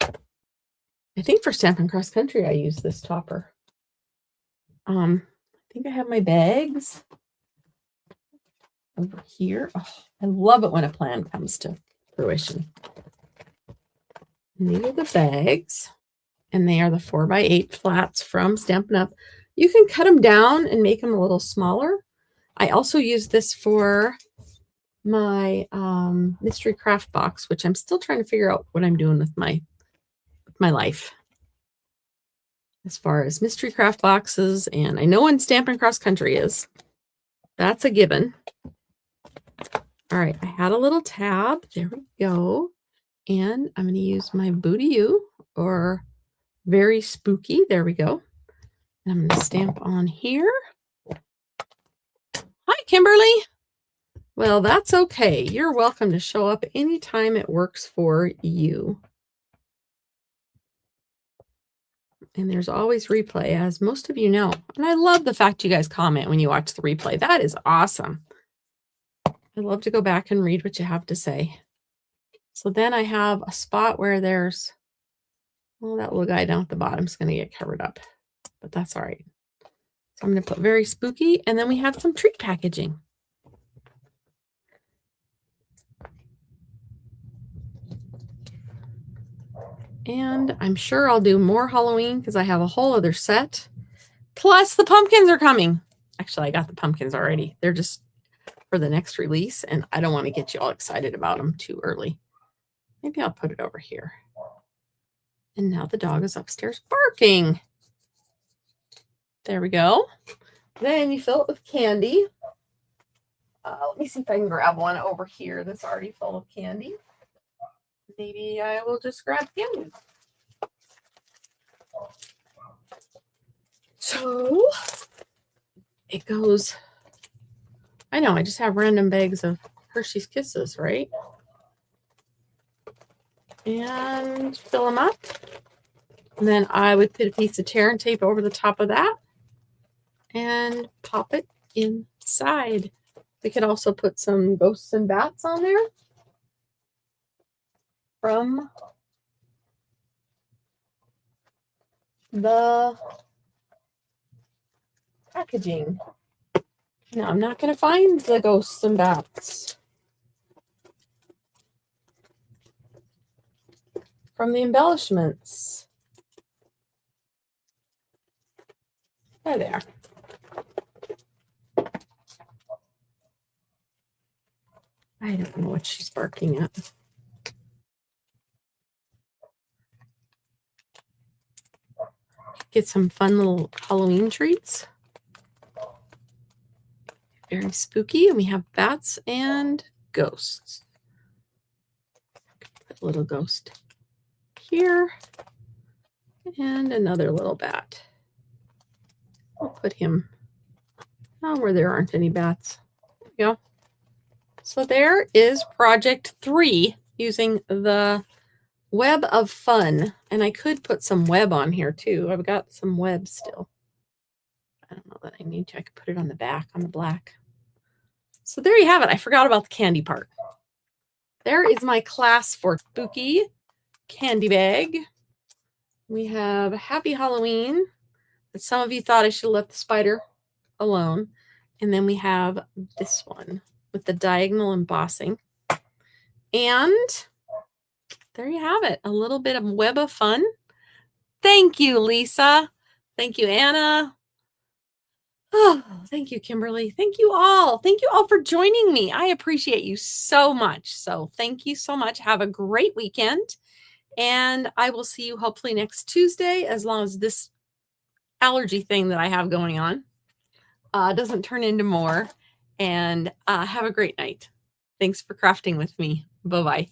I think for Stampin' Cross Country, I use this topper. I think I have my bags over here. Oh, I love it when a plan comes to fruition. And these are the bags. And they are the 4x8 flats from Stampin' Up. You can cut them down and make them a little smaller. I also use this for my mystery craft box, which I'm still trying to figure out what I'm doing with my life. As far as mystery craft boxes, and I know when Stampin' Cross Country is. That's a given. All right, I had a little tab. There we go. And I'm going to use my Booty You or Very Spooky. There we go. And I'm going to stamp on here. Hi, Kimberly. Well, that's okay. You're welcome to show up anytime it works for you. And there's always replay, as most of you know. And I love the fact you guys comment when you watch the replay. That is awesome. I love to go back and read what you have to say. So then I have a spot where there's, well, that little guy down at the bottom is going to get covered up, but that's all right. So I'm going to put Very Spooky, and then we have some treat packaging. And I'm sure I'll do more Halloween because I have a whole other set. Plus the pumpkins are coming. Actually, I got the pumpkins already. They're just for the next release, and I don't want to get you all excited about them too early. Maybe I'll put it over here. And now the dog is upstairs barking. There we go. Then you fill it with candy. Let me see if I can grab one over here that's already full of candy. Maybe I will just grab candy. So it goes, I know, I just have random bags of Hershey's Kisses, right? And fill them up. And then I would put a piece of tearing tape over the top of that and pop it inside. We could also put some ghosts and bats on there from the packaging. No, I'm not going to find the ghosts and bats from the embellishments. There they are. I don't know what she's barking at. Get some fun little Halloween treats. Very spooky. And we have bats and ghosts. Put a little ghost here. And another little bat. I'll put him where there aren't any bats. There we go. So there is project 3 using the Web of Fun. And I could put some web on here too. I've got some web still. I don't know that I need to. I could put it on the back, on the black. So there you have it. I forgot about the candy part. There is my class for spooky candy bag. We have Happy Halloween. But some of you thought I should have left the spider alone. And then we have this one with the diagonal embossing. And there you have it. A little bit of Web of Fun. Thank you, Lisa. Thank you, Anna. Oh, thank you, Kimberly. Thank you all. Thank you all for joining me. I appreciate you so much. So thank you so much. Have a great weekend. And I will see you hopefully next Tuesday, as long as this allergy thing that I have going on doesn't turn into more. And have a great night. Thanks for crafting with me. Bye-bye.